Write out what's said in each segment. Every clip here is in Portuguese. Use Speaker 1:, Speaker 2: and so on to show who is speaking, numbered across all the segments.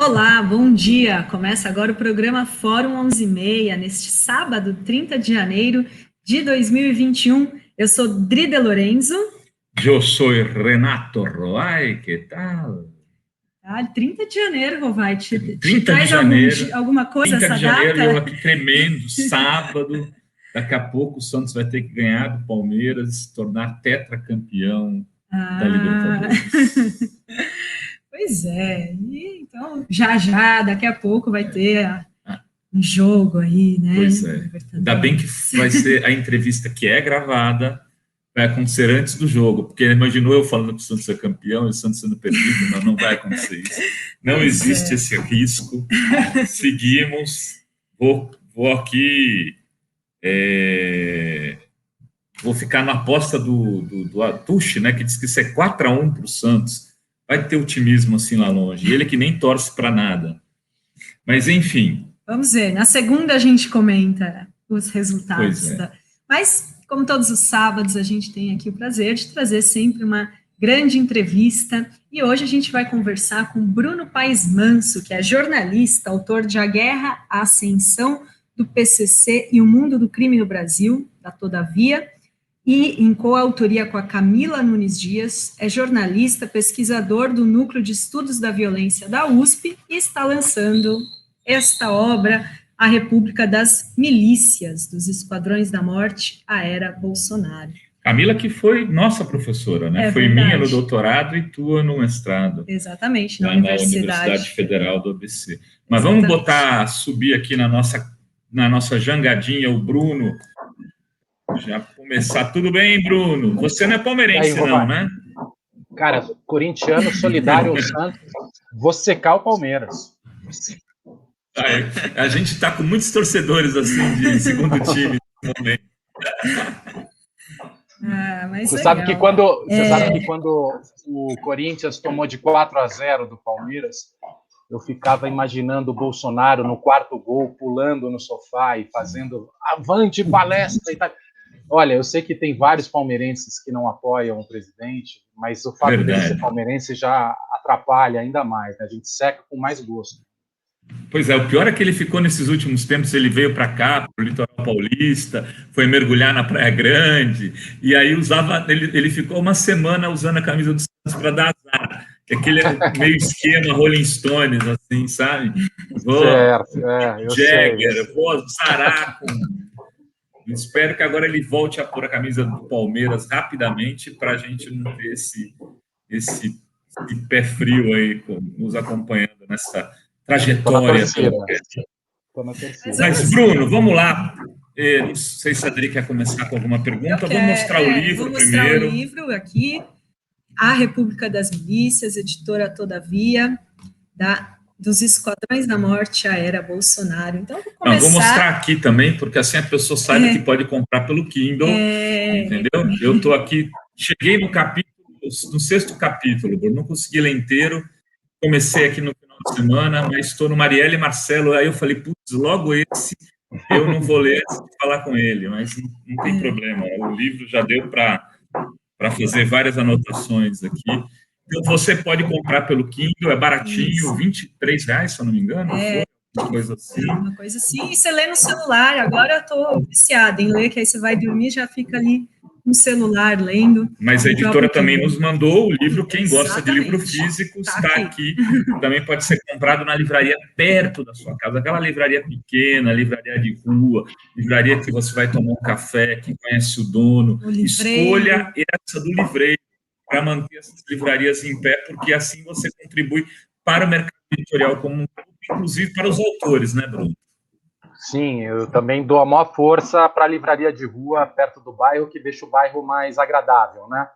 Speaker 1: Olá, bom dia. Começa agora o programa Fórum 11h30, neste sábado, 30 de janeiro de 2021. Eu sou Drida Lorenzo.
Speaker 2: Eu sou Renato Roai, que tal?
Speaker 1: 30 de janeiro, Rovai, te
Speaker 2: 30
Speaker 1: traz
Speaker 2: de janeiro,
Speaker 1: alguma coisa
Speaker 2: 30
Speaker 1: essa
Speaker 2: de janeiro,
Speaker 1: data?
Speaker 2: eu aqui tremendo, sábado. Daqui a pouco o Santos vai ter que ganhar do Palmeiras e se tornar tetracampeão da Libertadores.
Speaker 1: Pois é, e então já, daqui a pouco vai ter um jogo aí, né?
Speaker 2: Pois é. Ainda bem que vai ser a entrevista que é gravada, vai acontecer antes do jogo, porque imaginou eu falando que o Santos é campeão e o Santos sendo perdido, mas não vai acontecer isso. Não existe esse risco. Seguimos. Vou aqui. Vou ficar na aposta do Atushi, né, que diz que isso é 4-1 para o Santos. Vai ter otimismo assim lá longe. Ele que nem torce para nada. Mas, enfim.
Speaker 1: Vamos ver. Na segunda a gente comenta os resultados.
Speaker 2: Pois é.
Speaker 1: Mas, como todos os sábados, a gente tem aqui o prazer de trazer sempre uma grande entrevista. E hoje a gente vai conversar com Bruno Paes Manso, que é jornalista, autor de A Guerra, a Ascensão do PCC e o Mundo do Crime no Brasil, da Todavia, e em coautoria com a Camila Nunes Dias, é jornalista, pesquisador do Núcleo de Estudos da Violência da USP e está lançando esta obra, A República das Milícias, dos Esquadrões da Morte, a Era Bolsonaro.
Speaker 2: Camila que foi nossa professora, né? Foi
Speaker 1: verdade.
Speaker 2: Minha no doutorado e tua no mestrado.
Speaker 1: Exatamente,
Speaker 2: na Universidade Federal do ABC. Mas
Speaker 1: Exatamente.
Speaker 2: vamos subir aqui na nossa jangadinha o Bruno. Já começar. Tudo bem, Bruno? Você não é palmeirense,
Speaker 3: aí,
Speaker 2: não, né?
Speaker 3: Cara, corintiano, solidário ao Santos, vou secar o Palmeiras.
Speaker 2: A gente está com muitos torcedores assim de segundo time no momento.
Speaker 3: Você sabe que quando o Corinthians tomou de 4-0 do Palmeiras, eu ficava imaginando o Bolsonaro no quarto gol, pulando no sofá e fazendo avante palestra e tal. Olha, eu sei que tem vários palmeirenses que não apoiam o presidente, mas o fato dele ser palmeirense já atrapalha ainda mais, né? A gente seca com mais gosto.
Speaker 2: Pois é, o pior é que ele ficou nesses últimos tempos, ele veio para cá, para o litoral paulista, foi mergulhar na Praia Grande, e aí ele ficou uma semana usando a camisa do Santos para dar azar, que aquele é meio esquema Rolling Stones, assim, sabe?
Speaker 3: Certo,
Speaker 2: Jagger, vou zarar com... Espero que agora ele volte a pôr a camisa do Palmeiras rapidamente para a gente não ter esse pé frio aí nos acompanhando nessa trajetória. Mas, Bruno, vamos lá. Não sei se a Adri quer começar com alguma pergunta. Vou mostrar o livro primeiro.
Speaker 1: Vou mostrar o livro aqui, A República das Milícias, editora Todavia, dos Esquadrões da Morte, a Era Bolsonaro. Então,
Speaker 2: vou mostrar aqui também, porque assim a pessoa sabe que pode comprar pelo Kindle, entendeu? Eu estou aqui, cheguei no 6º capítulo, Bruno, não consegui ler inteiro, comecei aqui no final de semana, mas estou no Marielle Marcelo, aí eu falei, putz, logo esse eu não vou ler antes de falar com ele, mas não tem problema, o livro já deu para fazer várias anotações aqui. Então, você pode comprar pelo Kindle, é baratinho, R$23, se eu não me engano. Uma coisa assim.
Speaker 1: E você lê no celular. Agora eu estou viciada em ler, que aí você vai dormir já fica ali no celular lendo.
Speaker 2: Mas a editora também nos mandou o livro. Quem gosta de livro físico está aqui. Também pode ser comprado na livraria perto da sua casa, aquela livraria pequena, livraria de rua, livraria que você vai tomar um café, que conhece o dono. Escolha essa do livreiro para manter essas livrarias em pé, porque assim você contribui para o mercado editorial como um todo, inclusive para os autores, né, Bruno?
Speaker 3: Sim, eu também dou a maior força para a livraria de rua perto do bairro, que deixa o bairro mais agradável, né?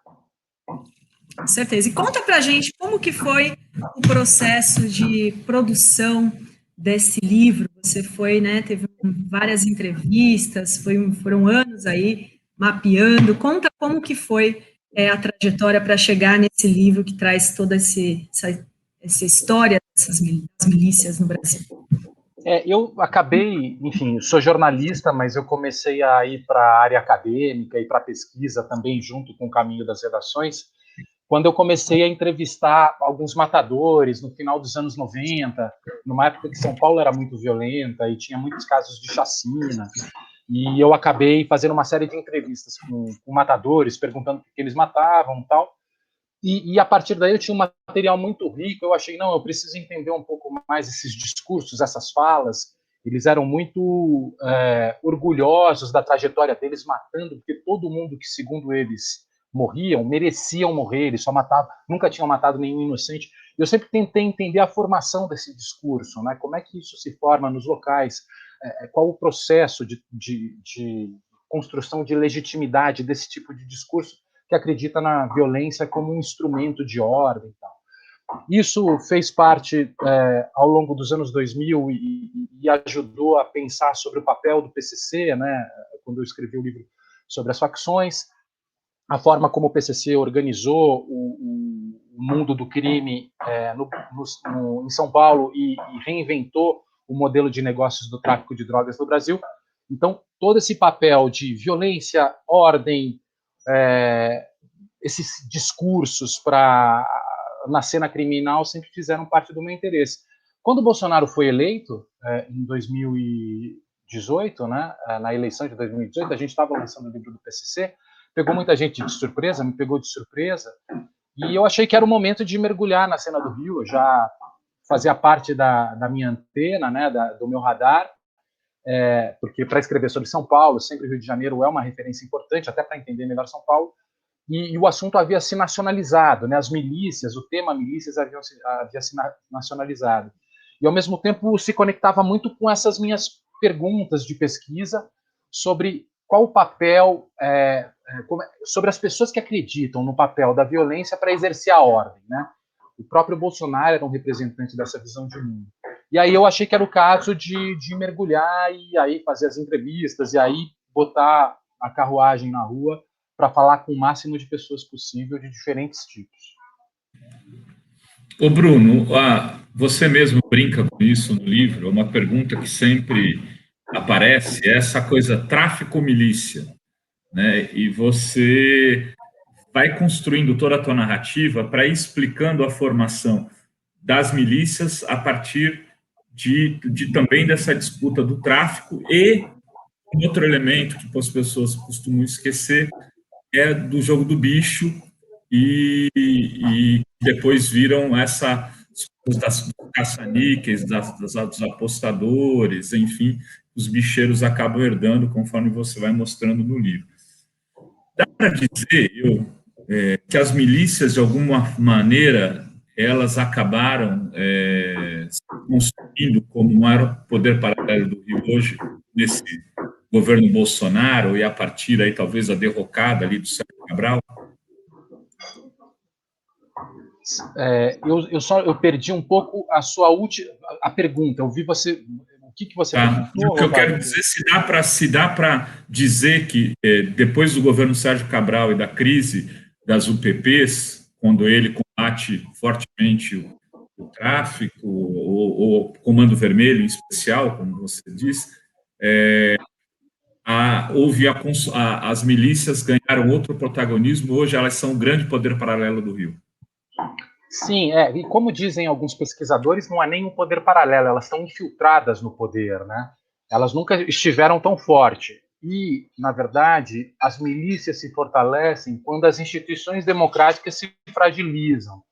Speaker 1: Com certeza. E conta pra gente como que foi o processo de produção desse livro. Você foi, né, teve várias entrevistas, foram anos aí mapeando. Conta como que foi a trajetória para chegar nesse livro que traz toda essa história das milícias no Brasil.
Speaker 3: Eu acabei, enfim, sou jornalista, mas eu comecei a ir para a área acadêmica e para a pesquisa também, junto com o caminho das redações, quando eu comecei a entrevistar alguns matadores no final dos anos 90, numa época que São Paulo era muito violenta e tinha muitos casos de chacina, e eu acabei fazendo uma série de entrevistas com matadores, perguntando por que eles matavam e tal, e a partir daí eu tinha um material muito rico. Eu achei, não, eu preciso entender um pouco mais esses discursos, essas falas. Eles eram muito orgulhosos da trajetória deles, matando, porque todo mundo que, segundo eles, morriam, mereciam morrer, eles só matavam, nunca tinham matado nenhum inocente. Eu sempre tentei entender a formação desse discurso, né? Como é que isso se forma nos locais, qual o processo de construção de legitimidade desse tipo de discurso que acredita na violência como um instrumento de ordem e tal. Isso fez parte, ao longo dos anos 2000, e ajudou a pensar sobre o papel do PCC, né, quando eu escrevi o livro sobre as facções, a forma como o PCC organizou o mundo do crime em São Paulo e reinventou o modelo de negócios do tráfico de drogas no Brasil. Então, todo esse papel de violência, ordem, esses discursos na cena criminal sempre fizeram parte do meu interesse. Quando o Bolsonaro foi eleito, em 2018, né, na eleição de 2018, a gente estava lançando o livro do PCC, pegou muita gente de surpresa, me pegou de surpresa, e eu achei que era o momento de mergulhar na cena do Rio. Eu já fazia parte da minha antena, né, do meu radar, porque para escrever sobre São Paulo, sempre o Rio de Janeiro é uma referência importante, até para entender melhor São Paulo, e o assunto havia se nacionalizado, né? As milícias, o tema milícias havia se nacionalizado. E, ao mesmo tempo, se conectava muito com essas minhas perguntas de pesquisa sobre qual o papel, sobre as pessoas que acreditam no papel da violência para exercer a ordem, né? O próprio Bolsonaro era um representante dessa visão de mundo. E aí eu achei que era o caso de mergulhar e aí fazer as entrevistas e aí botar a carruagem na rua para falar com o máximo de pessoas possível de diferentes tipos.
Speaker 2: Ô Bruno, você mesmo brinca com isso no livro, uma pergunta que sempre aparece é essa coisa tráfico-milícia, né? E você vai construindo toda a tua narrativa para ir explicando a formação das milícias a partir de também dessa disputa do tráfico e um outro elemento que as pessoas costumam esquecer é do jogo do bicho e depois viram essa das caça-níqueis, dos apostadores, enfim, os bicheiros acabam herdando conforme você vai mostrando no livro. Dá para dizer, que as milícias, de alguma maneira, elas acabaram se construindo como o maior poder paralelo do Rio hoje, nesse governo Bolsonaro, e a partir aí talvez a derrocada ali do Sérgio Cabral?
Speaker 3: Eu perdi um pouco a sua última pergunta. Eu vi você. O que você perguntou?
Speaker 2: O que eu quero dizer, se dá para dizer que depois do governo Sérgio Cabral e da crise das UPPs, quando ele combate fortemente o tráfico, ou o Comando Vermelho em especial, como você disse, as milícias ganharam outro protagonismo. Hoje elas são o grande poder paralelo do Rio.
Speaker 3: Sim, e como dizem alguns pesquisadores, não há nenhum poder paralelo, elas estão infiltradas no poder, né? Elas nunca estiveram tão forte. E, na verdade, as milícias se fortalecem quando as instituições democráticas se fragilizam.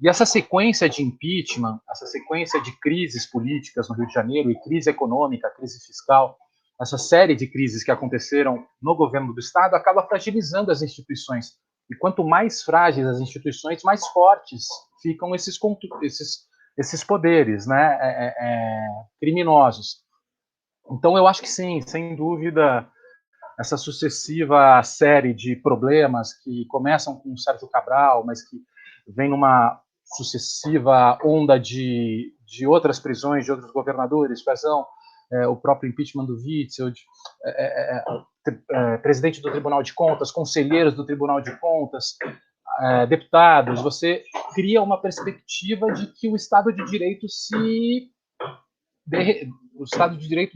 Speaker 3: E essa sequência de impeachment, essa sequência de crises políticas no Rio de Janeiro, e crise econômica, crise fiscal, essa série de crises que aconteceram no governo do Estado acaba fragilizando as instituições. E quanto mais frágeis as instituições, mais fortes ficam esses poderes, né, criminosos. Então, eu acho que sim, sem dúvida, essa sucessiva série de problemas que começam com o Sérgio Cabral, mas que vem numa sucessiva onda de outras prisões de outros governadores, o próprio impeachment do Witzel, presidente do Tribunal de Contas, conselheiros do Tribunal de Contas, deputados. Você cria uma perspectiva de que o Estado de Direito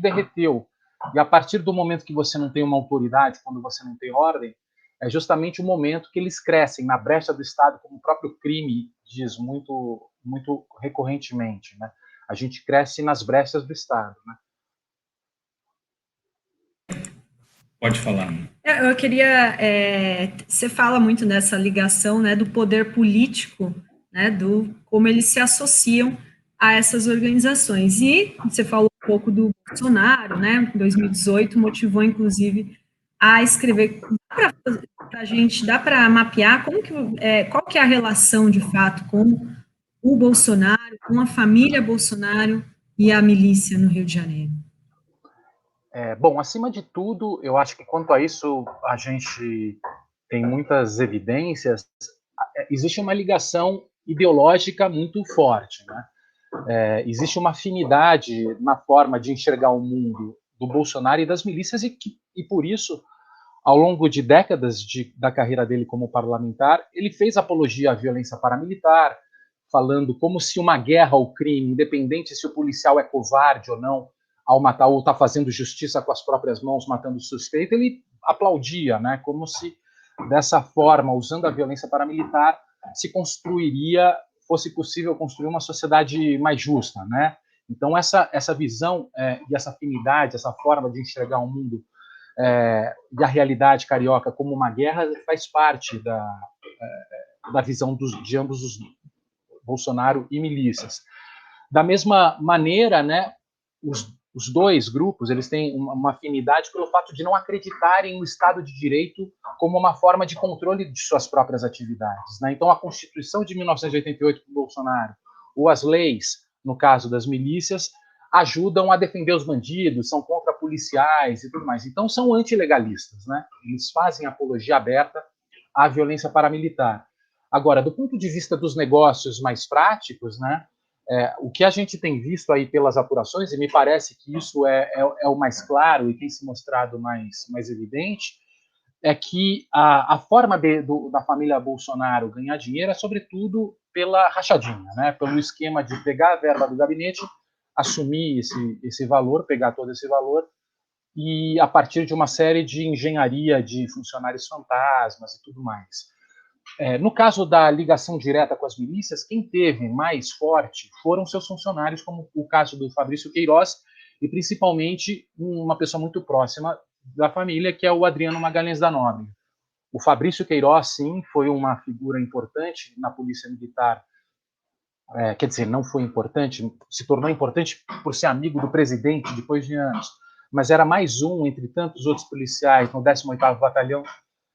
Speaker 3: derreteu. E a partir do momento que você não tem uma autoridade, quando você não tem ordem, é justamente o momento que eles crescem na brecha do Estado, como o próprio crime diz muito, muito recorrentemente, né? A gente cresce nas brechas do Estado, né?
Speaker 2: Pode falar.
Speaker 1: Eu queria, você fala muito dessa ligação, né, do poder político, né, do como eles se associam a essas organizações. E você falou um pouco do Bolsonaro, né, em 2018 motivou, inclusive, a escrever. Para a gente, dá para mapear qual que é a relação, de fato, com o Bolsonaro, com a família Bolsonaro e a milícia no Rio de Janeiro?
Speaker 3: Bom, acima de tudo, eu acho que quanto a isso a gente tem muitas evidências. Existe uma ligação ideológica muito forte, né? Existe uma afinidade na forma de enxergar o mundo do Bolsonaro e das milícias e por isso, ao longo de décadas da carreira dele como parlamentar, ele fez apologia à violência paramilitar, falando como se uma guerra ou crime, independente se o policial é covarde ou não, ao matar ou está fazendo justiça com as próprias mãos, matando o suspeito, ele aplaudia, né? Como se dessa forma, usando a violência paramilitar, fosse possível construir uma sociedade mais justa, né? Então essa visão e essa afinidade, essa forma de enxergar o mundo e a realidade carioca como uma guerra faz parte da visão de ambos os Bolsonaro e milícias. Da mesma maneira, né, os dois grupos eles têm uma afinidade pelo fato de não acreditarem no Estado de Direito como uma forma de controle de suas próprias atividades, né? Então, a Constituição de 1988 do Bolsonaro, ou as leis, no caso das milícias, ajudam a defender os bandidos, são contra policiais e tudo mais. Então, são antilegalistas, né? Eles fazem apologia aberta à violência paramilitar. Agora, do ponto de vista dos negócios mais práticos, né? O que a gente tem visto aí pelas apurações, e me parece que isso é o mais claro e tem se mostrado mais evidente, é que a forma da família Bolsonaro ganhar dinheiro é, sobretudo, pela rachadinha, né? Pelo esquema de pegar a verba do gabinete, assumir esse valor, pegar todo esse valor, e a partir de uma série de engenharia de funcionários fantasmas e tudo mais. No caso da ligação direta com as milícias, quem teve mais forte foram seus funcionários, como o caso do Fabrício Queiroz, e principalmente uma pessoa muito próxima da família, que é o Adriano Magalhães da Nóbrega. O Fabrício Queiroz, sim, foi uma figura importante na Polícia Militar. Quer dizer, não foi importante, se tornou importante por ser amigo do presidente depois de anos, mas era mais um entre tantos outros policiais no 18º Batalhão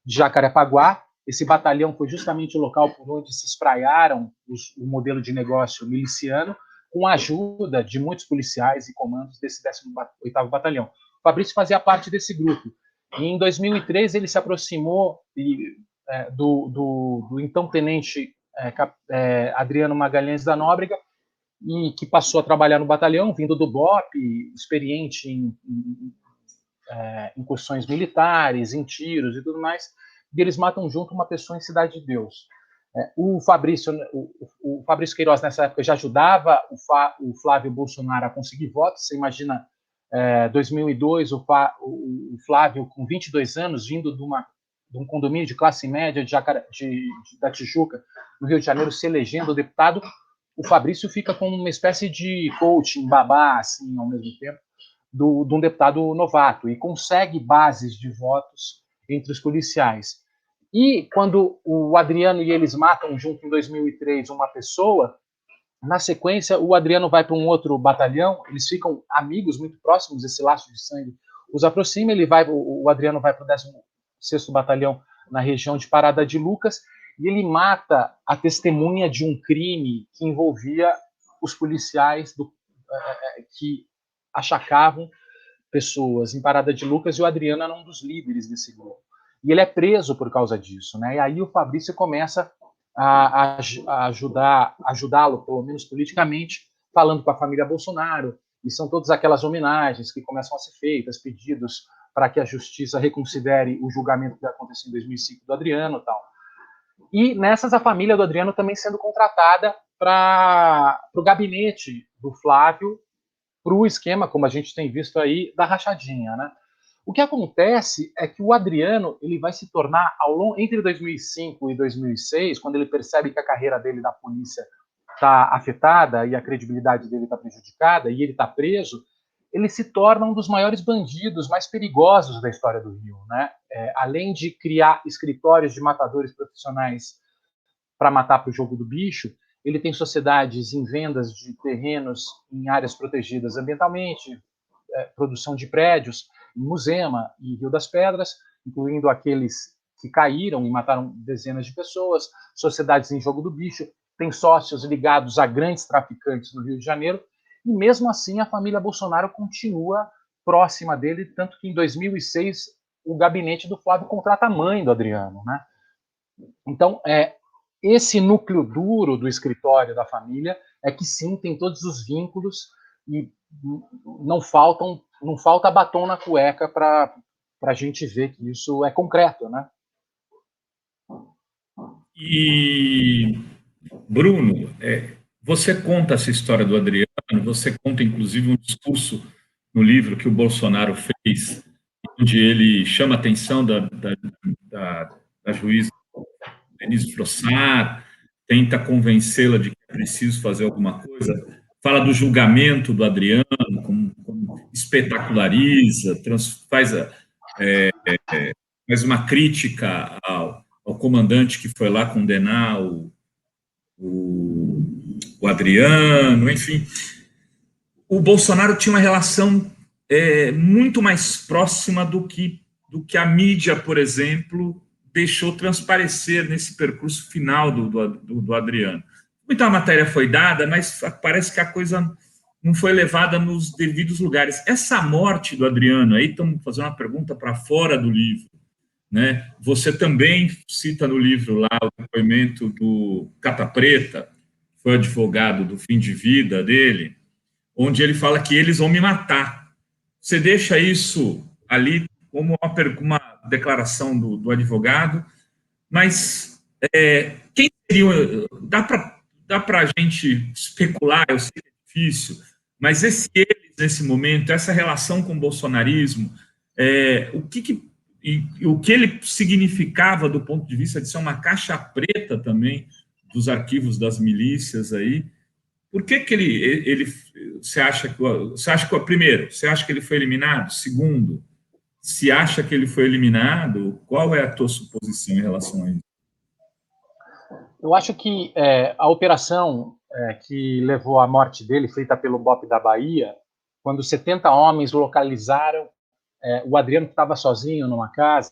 Speaker 3: de Jacarepaguá. Esse batalhão foi justamente o local por onde se espraiaram o modelo de negócio miliciano, com a ajuda de muitos policiais e comandos desse 18º Batalhão. O Fabrício fazia parte desse grupo. E em 2003 ele se aproximou do então tenente Adriano Magalhães da Nóbrega, e que passou a trabalhar no batalhão, vindo do BOP, experiente em incursões militares, em tiros e tudo mais, e eles matam junto uma pessoa em Cidade de Deus. O Fabrício Queiroz, nessa época, já ajudava o Flávio Bolsonaro a conseguir votos. Você imagina, 2002, o Flávio, com 22 anos, vindo de um condomínio de classe média da Tijuca, no Rio de Janeiro, se elegendo deputado. O Fabrício fica como uma espécie de coaching, babá, assim, ao mesmo tempo, de um deputado novato, e consegue bases de votos entre os policiais. E quando o Adriano e eles matam junto em 2003 uma pessoa, na sequência o Adriano vai para um outro batalhão, eles ficam amigos muito próximos, esse laço de sangue os aproxima, o Adriano vai para o 16º Batalhão na região de Parada de Lucas, e ele mata a testemunha de um crime que envolvia os policiais que achacavam pessoas em Parada de Lucas, e o Adriano era um dos líderes desse grupo. E ele é preso por causa disso, né? E aí o Fabrício começa a ajudá-lo, pelo menos politicamente, falando com a família Bolsonaro, e são todas aquelas homenagens que começam a ser feitas, pedidos para que a justiça reconsidere o julgamento que aconteceu em 2005 do Adriano e tal. E nessas, a família do Adriano também sendo contratada para o gabinete do Flávio, para o esquema, como a gente tem visto aí, da rachadinha, né? O que acontece é que o Adriano ele vai se tornar, entre 2005 e 2006, quando ele percebe que a carreira dele na polícia está afetada e a credibilidade dele está prejudicada e ele está preso, ele se torna um dos maiores bandidos mais perigosos da história do Rio, né? Além de criar escritórios de matadores profissionais para matar para o jogo do bicho, ele tem sociedades em vendas de terrenos em áreas protegidas ambientalmente, produção de prédios em Muzema e Rio das Pedras, incluindo aqueles que caíram e mataram dezenas de pessoas, sociedades em jogo do bicho, tem sócios ligados a grandes traficantes no Rio de Janeiro, e mesmo assim a família Bolsonaro continua próxima dele, tanto que em 2006 o gabinete do Flávio contrata a mãe do Adriano, né? Então, esse núcleo duro do escritório da família é que sim, tem todos os vínculos e não falta batom na cueca para a gente ver que isso é concreto, né?
Speaker 2: E, Bruno, você conta essa história do Adriano, você conta inclusive um discurso no livro que o Bolsonaro fez, onde ele chama a atenção da juíza Denise Frossard, tenta convencê-la de que é preciso fazer alguma coisa, fala do julgamento do Adriano, como espetaculariza, faz uma crítica ao comandante que foi lá condenar o Adriano, enfim. O Bolsonaro tinha uma relação muito mais próxima do que a mídia, por exemplo, deixou transparecer nesse percurso final do Adriano. Muita matéria foi dada, mas parece que a coisa não foi levada nos devidos lugares. Essa morte do Adriano, aí estamos fazendo uma pergunta para fora do livro, né? Você também cita no livro lá o depoimento do Cata Preta, que foi advogado do fim de vida dele, onde ele fala que eles vão me matar. Você deixa isso ali como uma declaração do advogado, mas quem seria... Dá para a gente especular, eu sei que é difícil, mas eles, nesse momento, essa relação com o bolsonarismo, o que ele significava do ponto de vista de ser uma caixa preta também dos arquivos das milícias aí. Por que ele você acha que primeiro, você acha que ele foi eliminado? Segundo, se acha que ele foi eliminado, qual é a tua suposição em relação a isso?
Speaker 3: Eu acho que a operação que levou à morte dele, feita pelo BOP da Bahia, quando 70 homens localizaram o Adriano, que estava sozinho numa casa,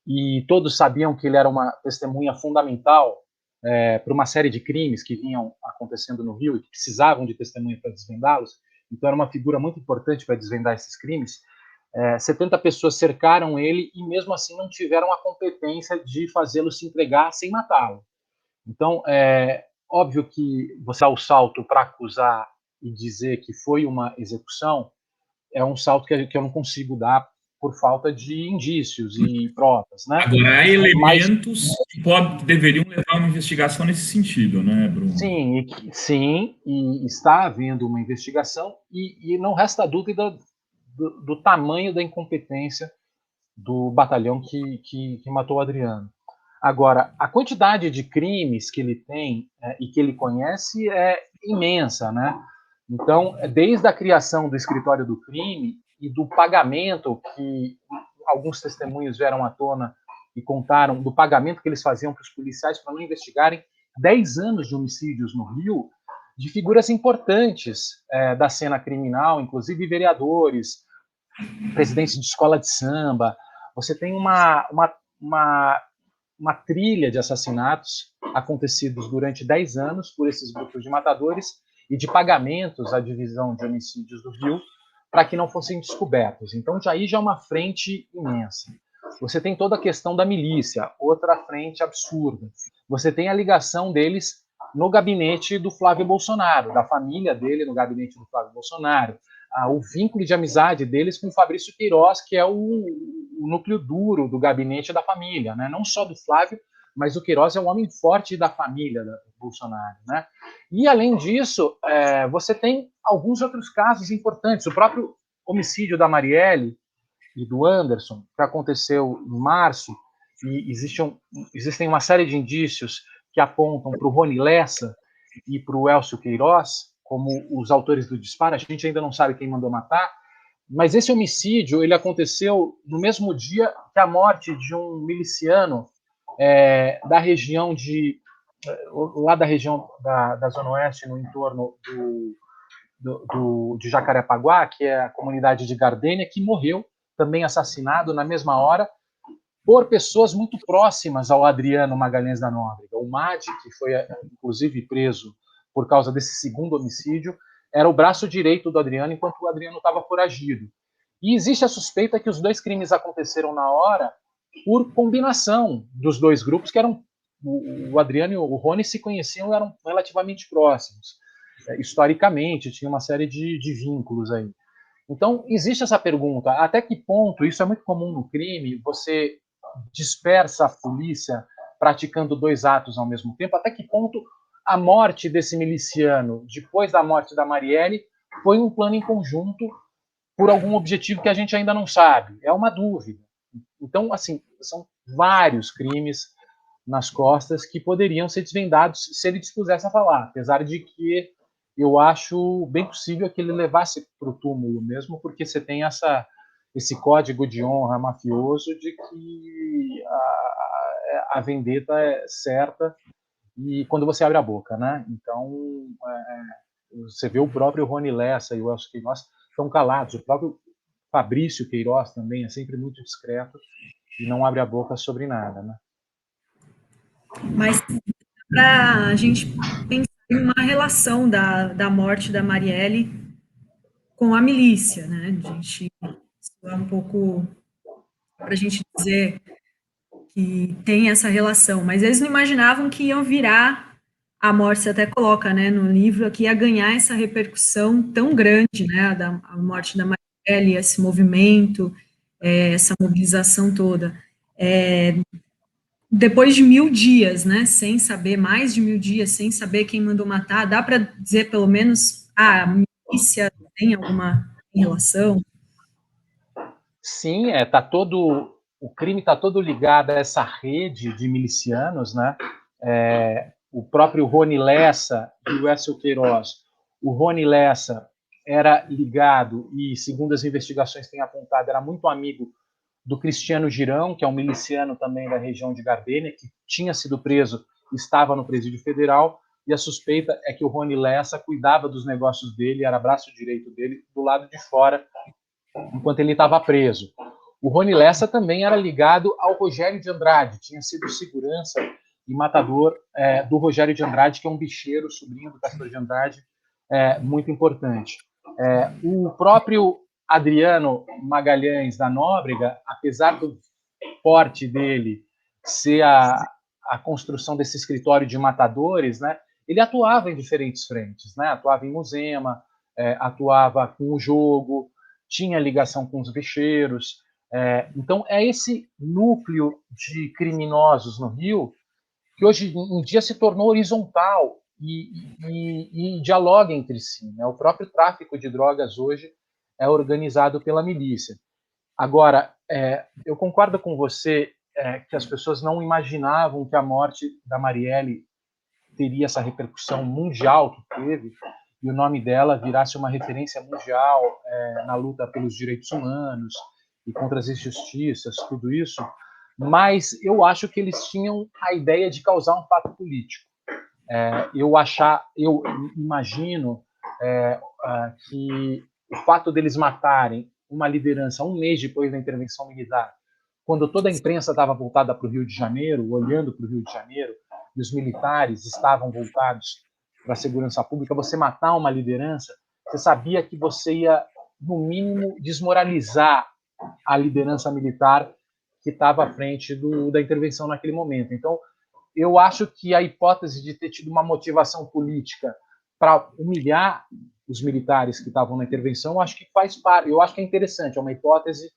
Speaker 3: e todos sabiam que ele era uma testemunha fundamental para uma série de crimes que vinham acontecendo no Rio e que precisavam de testemunha para desvendá-los. Então era uma figura muito importante para desvendar esses crimes. 70 pessoas cercaram ele e mesmo assim não tiveram a competência de fazê-lo se entregar sem matá-lo. Então, óbvio que você dá o salto para acusar e dizer que foi uma execução, é um salto que eu não consigo dar por falta de indícios e provas, né?
Speaker 2: Agora, há elementos que deveriam levar uma investigação nesse sentido, né, Bruno?
Speaker 3: Sim, e está havendo uma investigação e não resta dúvida do tamanho da incompetência do batalhão que matou o Adriano. Agora, a quantidade de crimes que ele tem e que ele conhece é imensa, né? Então, desde a criação do escritório do crime e do pagamento que alguns testemunhos vieram à tona e contaram do pagamento que eles faziam para os policiais para não investigarem 10 anos de homicídios no Rio, de figuras importantes da cena criminal, inclusive vereadores, presidentes de escola de samba. Você tem uma trilha de assassinatos acontecidos durante 10 anos por esses grupos de matadores e de pagamentos à divisão de homicídios do Rio para que não fossem descobertos. Então, já é uma frente imensa. Você tem toda a questão da milícia, outra frente absurda. Você tem a ligação deles no gabinete do Flávio Bolsonaro, da família dele no gabinete do Flávio Bolsonaro, o vínculo de amizade deles com o Fabrício Queiroz, que é o núcleo duro do gabinete da família, né? Não só do Flávio, mas o Queiroz é um homem forte da família do Bolsonaro, né? E, além disso, você tem alguns outros casos importantes. O próprio homicídio da Marielle, e do Anderson, que aconteceu em março, e existem uma série de indícios que apontam para o Rony Lessa e para o Elcio Queiroz como os autores do disparo. A gente ainda não sabe quem mandou matar, mas esse homicídio ele aconteceu no mesmo dia que a morte de um miliciano da região lá da região da Zona Oeste, no entorno de Jacarepaguá, que é a comunidade de Gardênia, que morreu, também assassinado na mesma hora, por pessoas muito próximas ao Adriano Magalhães da Nóbrega. O Madi, que foi inclusive preso por causa desse segundo homicídio, era o braço direito do Adriano, enquanto o Adriano estava foragido. E existe a suspeita que os dois crimes aconteceram na hora por combinação dos dois grupos, que eram o Adriano e o Rony se conheciam e eram relativamente próximos. Historicamente, tinha uma série de vínculos aí. Então, existe essa pergunta, até que ponto, isso é muito comum no crime, você dispersa a polícia praticando dois atos ao mesmo tempo, até que ponto a morte desse miliciano, depois da morte da Marielle, foi um plano em conjunto por algum objetivo que a gente ainda não sabe. É uma dúvida. Então, assim, são vários crimes nas costas que poderiam ser desvendados se ele dispusesse a falar, apesar de que eu acho bem possível que ele levasse para o túmulo mesmo, porque você tem esse código de honra mafioso de que a vendetta é certa e quando você abre a boca, né? Então, você vê o próprio Rony Lessa e o Elcio Queiroz estão calados, o próprio Fabrício Queiroz também é sempre muito discreto e não abre a boca sobre nada, né?
Speaker 1: Mas para a gente pensar em uma relação da morte da Marielle com a milícia, né? A gente é um pouco para a gente dizer que tem essa relação, mas eles não imaginavam que iam virar a morte, você até coloca, né, no livro, que ia ganhar essa repercussão tão grande, né, a morte da Marielle, esse movimento, essa mobilização toda. Depois de 1000 dias, né, sem saber, mais de 1000 dias, sem saber quem mandou matar, dá para dizer, pelo menos, a milícia tem alguma relação?
Speaker 3: Sim, o crime está todo ligado a essa rede de milicianos, né? O próprio Rony Lessa e o Elcio Queiroz. O Rony Lessa era ligado e, segundo as investigações têm apontado, era muito amigo do Cristiano Girão, que é um miliciano também da região de Gardênia, que tinha sido preso, estava no presídio federal, e a suspeita é que o Rony Lessa cuidava dos negócios dele, era braço direito dele, do lado de fora, enquanto ele estava preso. O Rony Lessa também era ligado ao Rogério de Andrade, tinha sido segurança e matador do Rogério de Andrade, que é um bicheiro, sobrinho do Castor de Andrade, muito importante. O próprio Adriano Magalhães da Nóbrega, apesar do porte dele ser a construção desse escritório de matadores, né, ele atuava em diferentes frentes, né, atuava em Muzema, atuava com o jogo, tinha ligação com os bicheiros. Então, é esse núcleo de criminosos no Rio que hoje em dia se tornou horizontal e dialoga entre si, né? O próprio tráfico de drogas hoje é organizado pela milícia. Agora, eu concordo com você que as pessoas não imaginavam que a morte da Marielle teria essa repercussão mundial que teve e o nome dela virasse uma referência mundial na luta pelos direitos humanos e contra as injustiças, tudo isso. Mas eu acho que eles tinham a ideia de causar um fato político. Eu imagino que o fato deles matarem uma liderança um mês depois da intervenção militar, quando toda a imprensa estava voltada para o Rio de Janeiro, olhando para o Rio de Janeiro, e os militares estavam voltados para a segurança pública, você matar uma liderança, você sabia que você ia, no mínimo, desmoralizar a liderança militar que estava à frente da intervenção naquele momento. Então, eu acho que a hipótese de ter tido uma motivação política para humilhar os militares que estavam na intervenção, acho que faz parte, eu acho que é interessante, é uma hipótese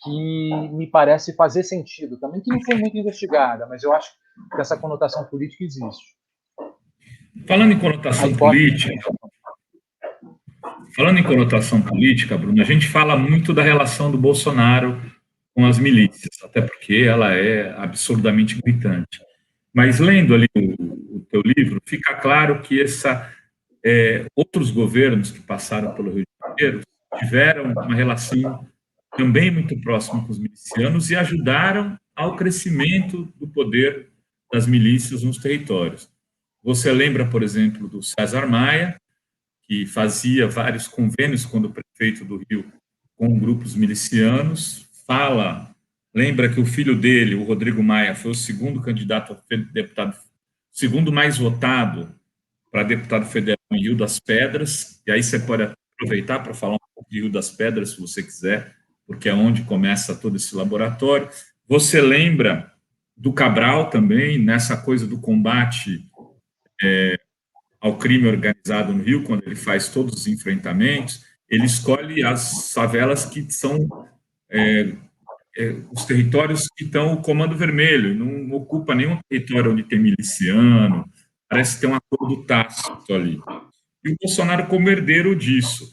Speaker 3: que me parece fazer sentido, também que não foi muito investigada, mas eu acho que essa conotação política existe.
Speaker 2: Falando em conotação política, Falando em conotação política, Bruno, a gente fala muito da relação do Bolsonaro com as milícias, até porque ela é absurdamente gritante. Mas lendo ali o teu livro, fica claro que outros governos que passaram pelo Rio de Janeiro tiveram uma relação também muito próxima com os milicianos e ajudaram ao crescimento do poder das milícias nos territórios. Você lembra, por exemplo, do César Maia, que fazia vários convênios quando prefeito do Rio com grupos milicianos, lembra que o filho dele, o Rodrigo Maia, foi o segundo candidato a deputado, segundo mais votado para deputado federal em Rio das Pedras, e aí você pode aproveitar para falar um pouco de Rio das Pedras, se você quiser, porque é onde começa todo esse laboratório. Você lembra do Cabral também, nessa coisa do combate ao crime organizado no Rio, quando ele faz todos os enfrentamentos, ele escolhe as favelas que são os territórios que estão o Comando Vermelho, não ocupa nenhum território onde tem miliciano, parece que tem um acordo tácito ali. E o Bolsonaro como herdeiro disso.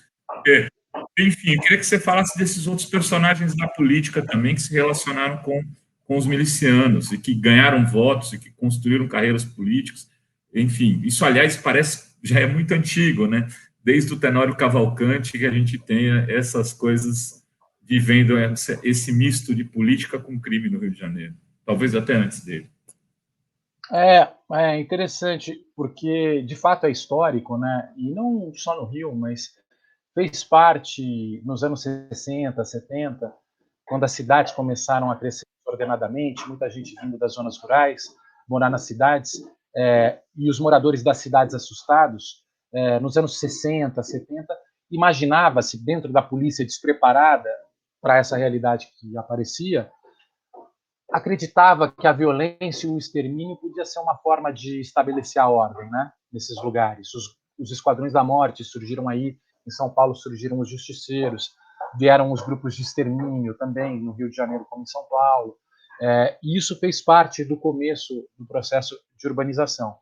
Speaker 2: Enfim, eu queria que você falasse desses outros personagens da política também que se relacionaram com os milicianos e que ganharam votos e que construíram carreiras políticas. Enfim, isso, aliás, já é muito antigo, né? Desde o Tenório Cavalcanti que a gente tenha essas coisas vivendo esse misto de política com crime no Rio de Janeiro. Talvez até antes dele.
Speaker 3: É interessante, porque de fato é histórico, né? E não só no Rio, mas fez parte nos anos 60, 70, quando as cidades começaram a crescer ordenadamente, muita gente vindo das zonas rurais, morar nas cidades, e os moradores das cidades assustados, nos anos 60, 70, imaginava-se, dentro da polícia despreparada para essa realidade que aparecia, acreditava que a violência e o extermínio podia ser uma forma de estabelecer a ordem, né, nesses lugares. Os esquadrões da morte surgiram aí, em São Paulo surgiram os justiceiros, vieram os grupos de extermínio também, no Rio de Janeiro como em São Paulo, e isso fez parte do começo do processo de urbanização.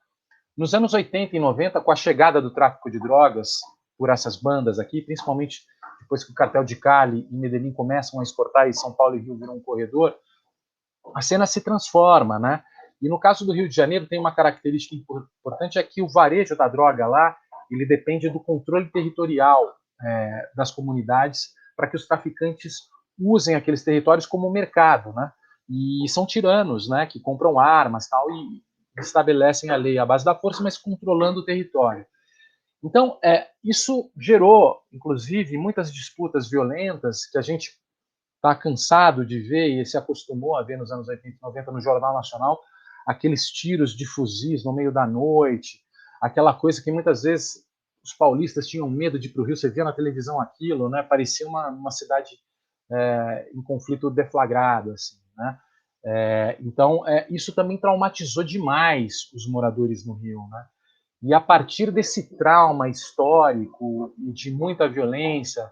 Speaker 3: Nos anos 80 e 90, com a chegada do tráfico de drogas por essas bandas aqui, principalmente depois que o cartel de Cali e Medellín começam a exportar e São Paulo e Rio viram um corredor, a cena se transforma, né? E no caso do Rio de Janeiro tem uma característica importante, é que o varejo da droga lá, ele depende do controle territorial das comunidades para que os traficantes usem aqueles territórios como mercado, né? E são tiranos, né? Que compram armas, tal, e estabelecem a lei à base da força, mas controlando o território. Então, isso gerou, inclusive, muitas disputas violentas que a gente está cansado de ver e se acostumou a ver nos anos 80 e 90 no Jornal Nacional, aqueles tiros de fuzis no meio da noite, aquela coisa que muitas vezes os paulistas tinham medo de ir para o Rio, você via na televisão aquilo, né? Parecia uma cidade em conflito deflagrado, assim, né? Então, isso também traumatizou demais os moradores no Rio, né? E a partir desse trauma histórico e de muita violência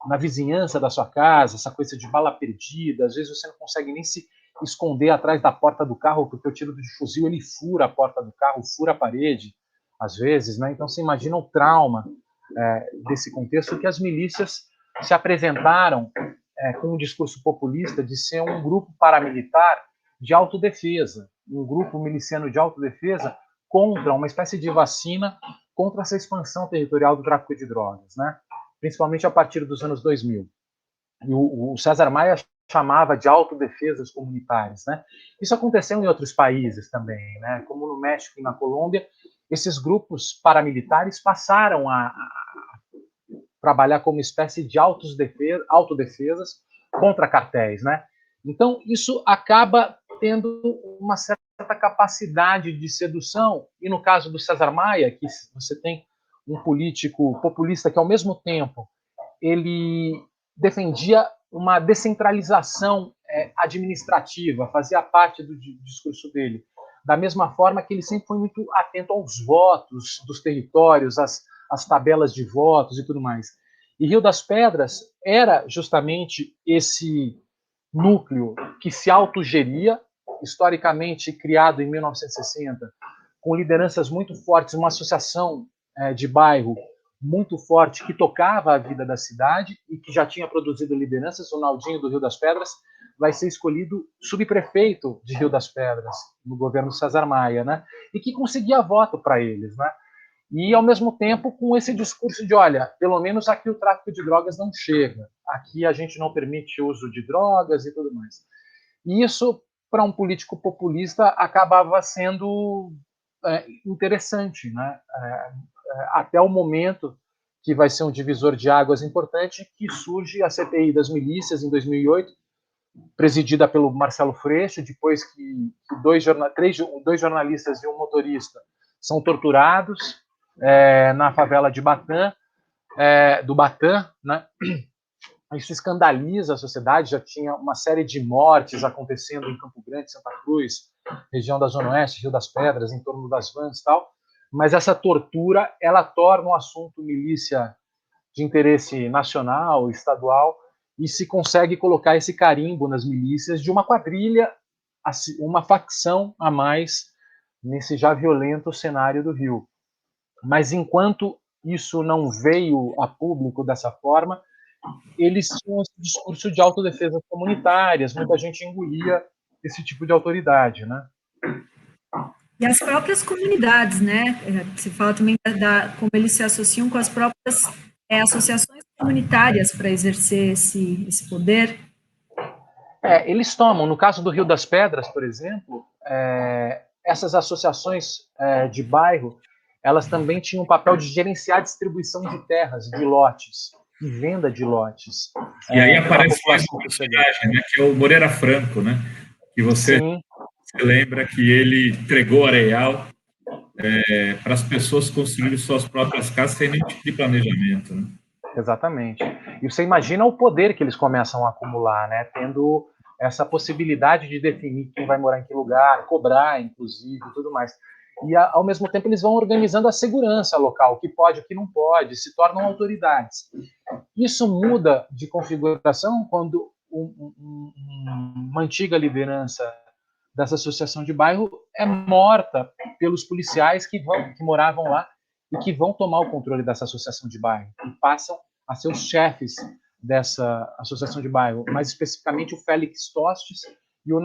Speaker 3: na vizinhança da sua casa, essa coisa de bala perdida, às vezes você não consegue nem se esconder atrás da porta do carro, porque o tiro de fuzil ele fura a porta do carro, fura a parede, às vezes, né? Então você imagina o trauma desse contexto, que as milícias se apresentaram com um discurso populista de ser um grupo paramilitar de autodefesa, um grupo miliciano de autodefesa contra uma espécie de vacina contra essa expansão territorial do tráfico de drogas, né? Principalmente a partir dos anos 2000. E o César Maia chamava de autodefesas comunitárias, né? Isso aconteceu em outros países também, né? Como no México e na Colômbia, esses grupos paramilitares passaram a trabalhar como espécie de autodefesas contra cartéis, né? Então, isso acaba tendo uma certa capacidade de sedução, e no caso do César Maia, que você tem um político populista que, ao mesmo tempo, ele defendia uma descentralização administrativa, fazia parte do discurso dele, da mesma forma que ele sempre foi muito atento aos votos dos territórios, às tabelas de votos e tudo mais. E Rio das Pedras era justamente esse núcleo que se autogeria, historicamente criado em 1960, com lideranças muito fortes, uma associação de bairro muito forte que tocava a vida da cidade e que já tinha produzido lideranças. O Naldinho do Rio das Pedras vai ser escolhido subprefeito de Rio das Pedras no governo César Maia, né? E que conseguia voto para eles, né? E, ao mesmo tempo, com esse discurso de, olha, pelo menos aqui o tráfico de drogas não chega, aqui a gente não permite o uso de drogas e tudo mais. E isso, para um político populista, acabava sendo interessante, né? Até o momento que vai ser um divisor de águas importante, que surge a CPI das milícias em 2008, presidida pelo Marcelo Freixo, depois que dois jornalistas e um motorista são torturados na favela de do Batã, né? Isso escandaliza a sociedade, já tinha uma série de mortes acontecendo em Campo Grande, Santa Cruz, região da Zona Oeste, Rio das Pedras, em torno das vans e tal, mas essa tortura, ela torna o assunto milícia de interesse nacional, estadual, e se consegue colocar esse carimbo nas milícias de uma quadrilha, uma facção a mais nesse já violento cenário do Rio. Mas enquanto isso não veio a público dessa forma, eles tinham esse discurso de autodefesas comunitárias, muita gente engolia esse tipo de autoridade, né?
Speaker 1: E as próprias comunidades, né? Se fala também como eles se associam com as próprias associações comunitárias para exercer esse poder.
Speaker 3: Eles tomam, no caso do Rio das Pedras, por exemplo, essas associações de bairro, elas também tinham o papel de gerenciar a distribuição de terras, de lotes, e venda de lotes.
Speaker 2: E aí aparece mais um personagem, né, que é o Moreira Franco, né? Que você lembra que ele entregou Areal para as pessoas construírem suas próprias casas sem nenhum tipo de planejamento, né?
Speaker 3: Exatamente. E você imagina o poder que eles começam a acumular, né? Tendo essa possibilidade de definir quem vai morar em que lugar, cobrar, inclusive, e tudo mais. E, ao mesmo tempo, eles vão organizando a segurança local, o que pode, o que não pode, se tornam autoridades. Isso muda de configuração quando uma antiga liderança dessa associação de bairro é morta pelos policiais que moravam lá e que vão tomar o controle dessa associação de bairro e passam a ser os chefes dessa associação de bairro, mais especificamente o Félix Tostes e o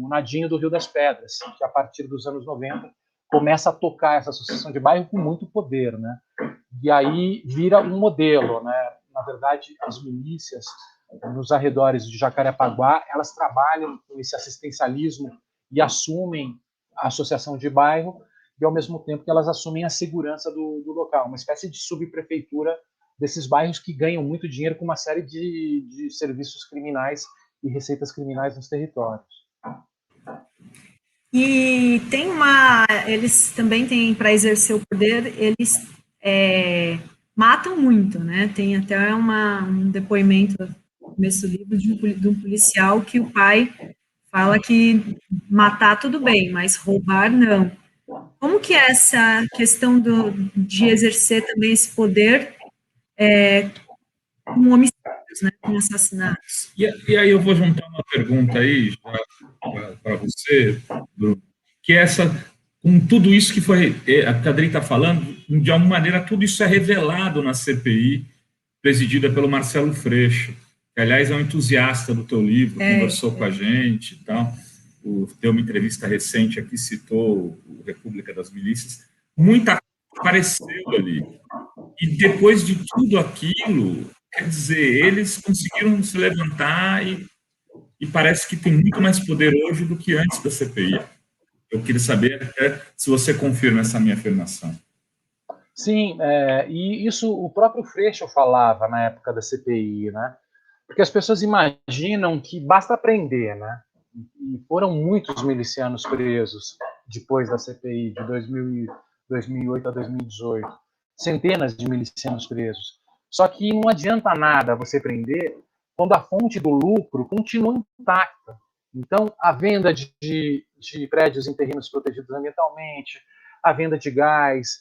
Speaker 3: Nadinho do Rio das Pedras, que a partir dos anos 90 começa a tocar essa associação de bairro com muito poder, né? E aí vira um modelo, né? Na verdade, as milícias nos arredores de Jacarepaguá, elas trabalham com esse assistencialismo e assumem a associação de bairro e, ao mesmo tempo, que elas assumem a segurança do local, uma espécie de subprefeitura desses bairros que ganham muito dinheiro com uma série de serviços criminais e receitas criminais nos territórios.
Speaker 1: E eles também têm, para exercer o poder, eles matam muito, né? Tem até um depoimento no começo do livro de um policial que o pai fala que matar tudo bem, mas roubar não. Como que é essa questão de exercer também esse poder com homicídios, né, com assassinatos?
Speaker 2: E aí eu vou juntar uma pergunta aí para você, Bruno, que é com tudo isso que a Adri está falando, de alguma maneira tudo isso é revelado na CPI, presidida pelo Marcelo Freixo, que, aliás, é um entusiasta do teu livro, conversou com a gente e tal, deu uma entrevista recente aqui, citou o República das Milícias, muita coisa apareceu ali. E depois de tudo aquilo, quer dizer, eles conseguiram se levantar e parece que tem muito mais poder hoje do que antes da CPI. Eu queria saber até se você confirma essa minha afirmação.
Speaker 3: Sim, e isso o próprio Freixo falava na época da CPI, né? Porque as pessoas imaginam que basta prender, né? E foram muitos milicianos presos depois da CPI de 2008 a 2018. Centenas de milicianos presos. Só que não adianta nada você prender quando a fonte do lucro continua intacta. Então, a venda de prédios em terrenos protegidos ambientalmente, a venda de gás,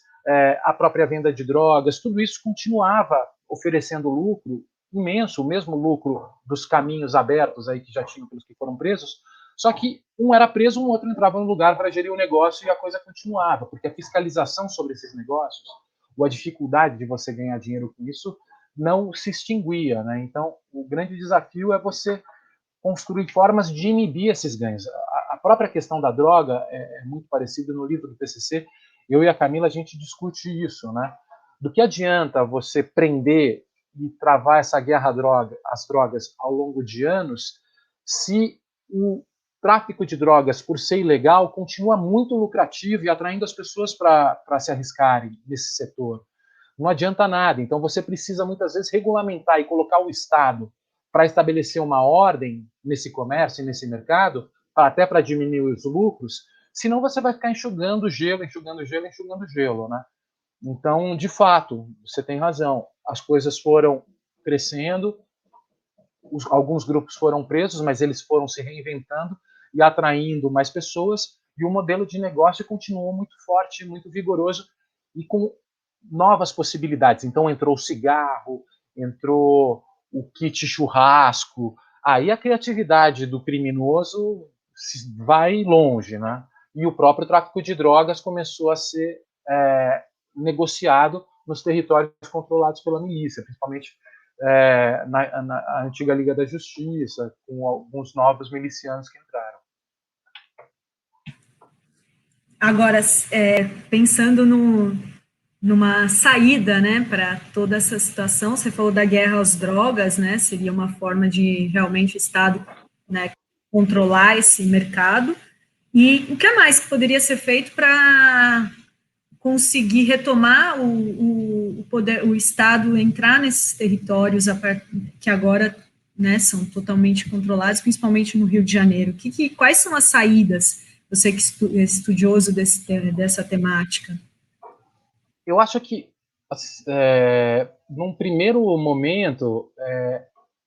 Speaker 3: a própria venda de drogas, tudo isso continuava oferecendo lucro imenso, o mesmo lucro dos caminhos abertos aí que já tinham pelos que foram presos, só que um era preso, um outro entrava no lugar para gerir o negócio e a coisa continuava, porque a fiscalização sobre esses negócios, ou a dificuldade de você ganhar dinheiro com isso não se extinguia, né? Então, o grande desafio é você construir formas de inibir esses ganhos. A própria questão da droga é muito parecida no livro do PCC. Eu e a Camila, a gente discute isso, né? Do que adianta você prender e travar essa guerra às drogas ao longo de anos, se o tráfico de drogas, por ser ilegal, continua muito lucrativo e atraindo as pessoas para se arriscarem nesse setor. Não adianta nada. Então, você precisa, muitas vezes, regulamentar e colocar o Estado para estabelecer uma ordem nesse comércio, nesse mercado, até para diminuir os lucros, senão você vai ficar enxugando gelo, né? Então, de fato, você tem razão. As coisas foram crescendo, alguns grupos foram presos, mas eles foram se reinventando e atraindo mais pessoas, e o modelo de negócio continuou muito forte, muito vigoroso, e com novas possibilidades. Então, entrou o cigarro, entrou o kit churrasco, aí a criatividade do criminoso vai longe, né? E o próprio tráfico de drogas começou a ser negociado nos territórios controlados pela milícia, principalmente na antiga Liga da Justiça, com alguns novos milicianos que entraram.
Speaker 1: Agora, pensando numa saída, né, para toda essa situação, você falou da guerra às drogas, né, seria uma forma de realmente o Estado, né, controlar esse mercado, e o que mais que poderia ser feito para conseguir retomar o poder, o Estado entrar nesses territórios que agora, né, são totalmente controlados, principalmente no Rio de Janeiro? Quais são as saídas, você que é estudioso dessa temática?
Speaker 3: Eu acho que, num primeiro momento,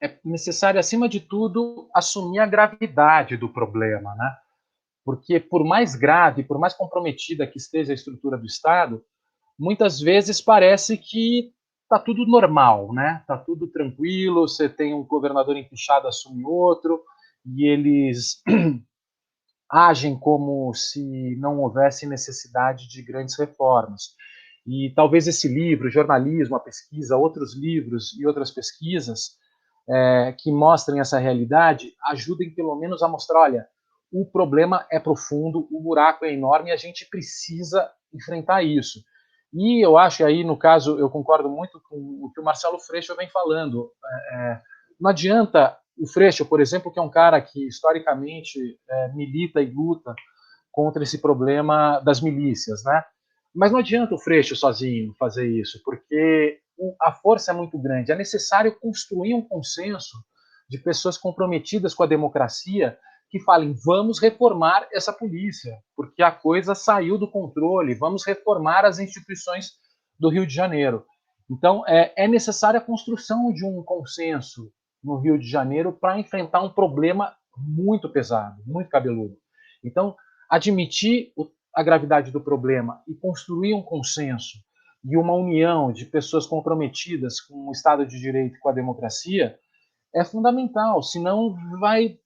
Speaker 3: é necessário, acima de tudo, assumir a gravidade do problema, né? Porque, por mais grave, por mais comprometida que esteja a estrutura do Estado, muitas vezes parece que está tudo normal, né? Está tudo tranquilo, você tem um governador empichado, assume outro, e eles agem como se não houvesse necessidade de grandes reformas. E talvez esse livro, Jornalismo, a Pesquisa, outros livros e outras pesquisas que mostrem essa realidade, ajudem pelo menos a mostrar, olha, o problema é profundo, o buraco é enorme e a gente precisa enfrentar isso. E eu acho, aí no caso, eu concordo muito com o que o Marcelo Freixo vem falando. Não adianta o Freixo, por exemplo, que é um cara que historicamente milita e luta contra esse problema das milícias, né? Mas não adianta o Freixo sozinho fazer isso, porque a força é muito grande. É necessário construir um consenso de pessoas comprometidas com a democracia que falem, vamos reformar essa polícia, porque a coisa saiu do controle, vamos reformar as instituições do Rio de Janeiro. Então, é necessária a construção de um consenso no Rio de Janeiro para enfrentar um problema muito pesado, muito cabeludo. Então, admitir a gravidade do problema e construir um consenso e uma união de pessoas comprometidas com o Estado de Direito e com a democracia é fundamental, senão vai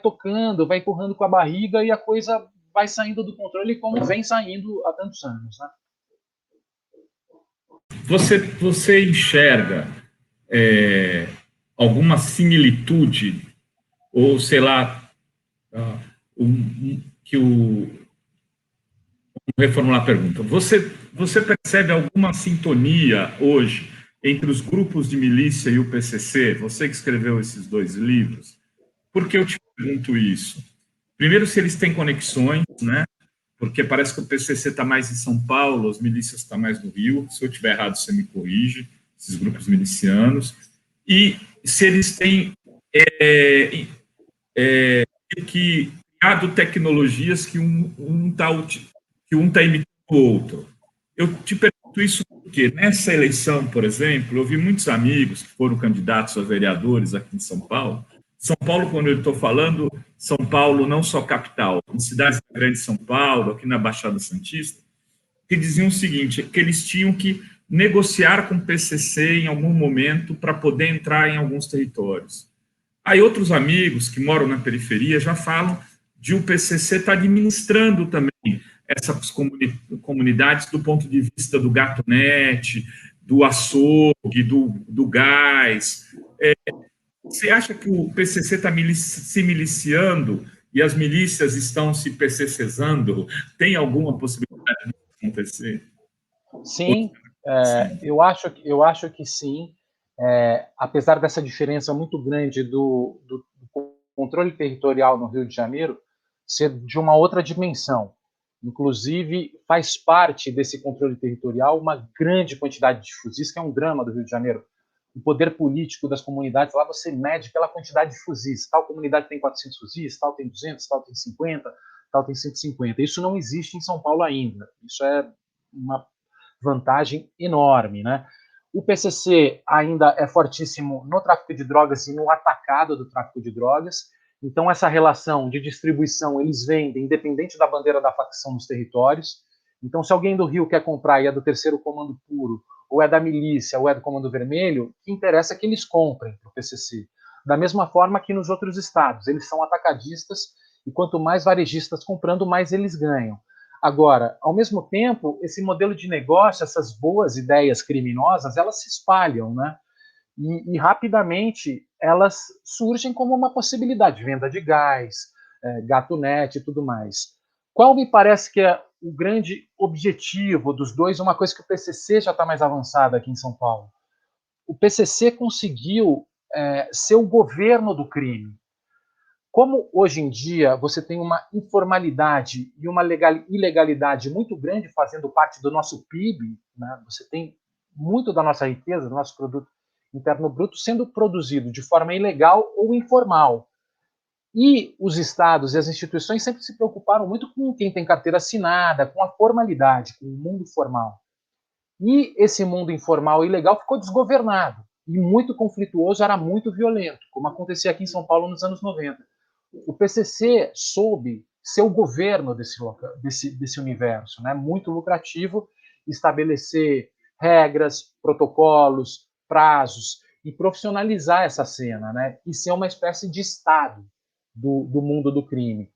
Speaker 3: tocando, vai empurrando com a barriga e a coisa vai saindo do controle como vem saindo há tantos anos, né?
Speaker 2: Você enxerga alguma similitude, ou sei lá, vou reformular a pergunta. Você percebe alguma sintonia hoje entre os grupos de milícia e o PCC? Você que escreveu esses dois livros. Por que eu te pergunto isso? Primeiro, se eles têm conexões, né? Porque parece que o PCC está mais em São Paulo, as milícias estão mais no Rio. Se eu estiver errado, você me corrige, esses grupos milicianos. E se eles têm criado tecnologias que um está imitando o outro. Eu te pergunto isso porque, nessa eleição, por exemplo, eu vi muitos amigos que foram candidatos a vereadores aqui em São Paulo. São Paulo, quando eu estou falando, São Paulo não só capital, em cidades da Grande São Paulo, aqui na Baixada Santista, que diziam o seguinte, que eles tinham que negociar com o PCC em algum momento para poder entrar em alguns territórios. Aí outros amigos que moram na periferia já falam de o PCC estar administrando também essas comunidades do ponto de vista do gatunete, do açougue, do gás. Você acha que o PCC está se miliciando e as milícias estão se PCCzando? Tem alguma possibilidade de acontecer?
Speaker 3: Sim, eu acho que sim. Apesar dessa diferença muito grande do controle territorial no Rio de Janeiro ser de uma outra dimensão. Inclusive, faz parte desse controle territorial uma grande quantidade de fuzis, que é um drama do Rio de Janeiro. O poder político das comunidades, lá você mede pela quantidade de fuzis. Tal comunidade tem 400 fuzis, tal tem 200, tal tem 50, tal tem 150. Isso não existe em São Paulo ainda. Isso é uma vantagem enorme, né? O PCC ainda é fortíssimo no tráfico de drogas e no atacado do tráfico de drogas. Então, essa relação de distribuição, eles vendem, independente da bandeira da facção nos territórios. Então, se alguém do Rio quer comprar e é do terceiro comando puro, ou é da milícia, ou é do comando vermelho, o que interessa é que eles comprem para o PCC. Da mesma forma que nos outros estados, eles são atacadistas e quanto mais varejistas comprando, mais eles ganham. Agora, ao mesmo tempo, esse modelo de negócio, essas boas ideias criminosas, elas se espalham, né? E rapidamente elas surgem como uma possibilidade, venda de gás, gatunete e tudo mais. Qual me parece que é o grande objetivo dos dois, uma coisa que o PCC já está mais avançado aqui em São Paulo? O PCC conseguiu ser o governo do crime. Como hoje em dia você tem uma informalidade e uma ilegalidade muito grande fazendo parte do nosso PIB, né? Você tem muito da nossa riqueza, do nosso produto interno bruto, sendo produzido de forma ilegal ou informal. E os estados e as instituições sempre se preocuparam muito com quem tem carteira assinada, com a formalidade, com o mundo formal. E esse mundo informal e ilegal ficou desgovernado e muito conflituoso, era muito violento, como acontecia aqui em São Paulo nos anos 90. O PCC soube ser o governo desse universo, né? Muito lucrativo, estabelecer regras, protocolos, prazos e profissionalizar essa cena, né? E ser uma espécie de Estado do mundo do crime.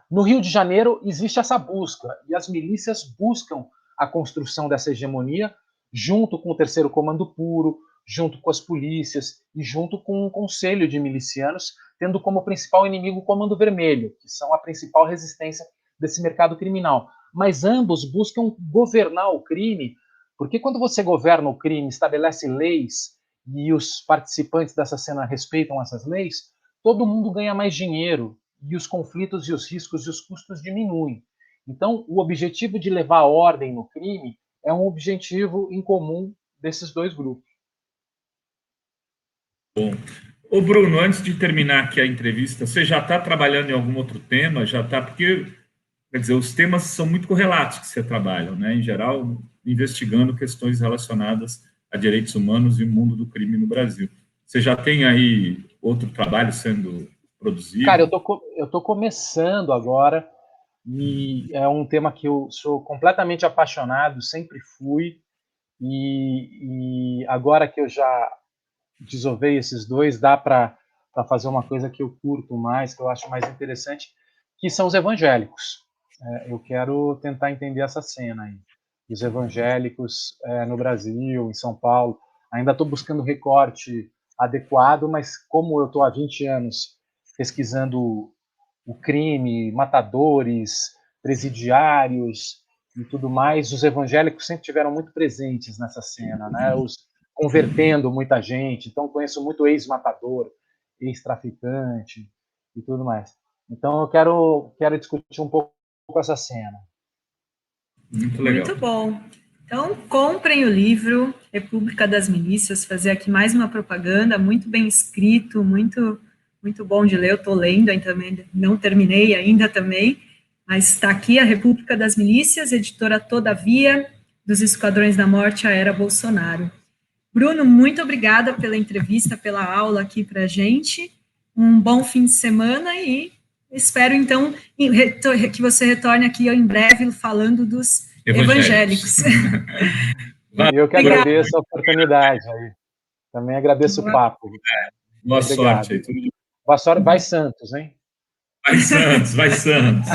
Speaker 3: No Rio de Janeiro existe essa busca e as milícias buscam a construção dessa hegemonia junto com o terceiro comando puro, junto com as polícias e junto com um conselho de milicianos, tendo como principal inimigo o Comando Vermelho, que são a principal resistência desse mercado criminal. Mas ambos buscam governar o crime, porque quando você governa o crime, estabelece leis e os participantes dessa cena respeitam essas leis, todo mundo ganha mais dinheiro e os conflitos e os riscos e os custos diminuem. Então, o objetivo de levar ordem no crime é um objetivo em comum desses dois grupos.
Speaker 2: Bom. Ô Bruno, antes de terminar aqui a entrevista, você já está trabalhando em algum outro tema? Já está, porque, quer dizer, os temas são muito correlatos que você trabalha, né? Em geral, investigando questões relacionadas a direitos humanos e o mundo do crime no Brasil. Você já tem aí outro trabalho sendo produzido?
Speaker 3: Cara, eu tô começando agora e é um tema que eu sou completamente apaixonado, sempre fui, e agora que eu já desovei esses dois, dá para fazer uma coisa que eu curto mais, que eu acho mais interessante, que são os evangélicos. Eu quero tentar entender essa cena aí. Os evangélicos no Brasil, em São Paulo. Ainda estou buscando recorte adequado, mas como eu estou há 20 anos pesquisando o crime, matadores, presidiários e tudo mais, os evangélicos sempre tiveram muito presentes nessa cena, né? Convertendo muita gente. Então, conheço muito ex-matador, ex-traficante e tudo mais. Então, eu quero discutir um pouco essa cena.
Speaker 2: Muito legal.
Speaker 1: Muito bom. Então, comprem o livro República das Milícias, fazer aqui mais uma propaganda, muito bem escrito, muito, muito bom de ler. Eu estou lendo, aí também não terminei ainda também, mas está aqui a República das Milícias, editora Todavia, dos Esquadrões da Morte, a Era Bolsonaro. Bruno, muito obrigada pela entrevista, pela aula aqui para a gente. Um bom fim de semana e espero, então, que você retorne aqui em breve falando dos evangélicos.
Speaker 3: Eu que agradeço a oportunidade aí. Também agradeço o papo.
Speaker 2: Boa sorte aí.
Speaker 3: Boa sorte, vai Santos, hein?
Speaker 2: Vai Santos, vai Santos.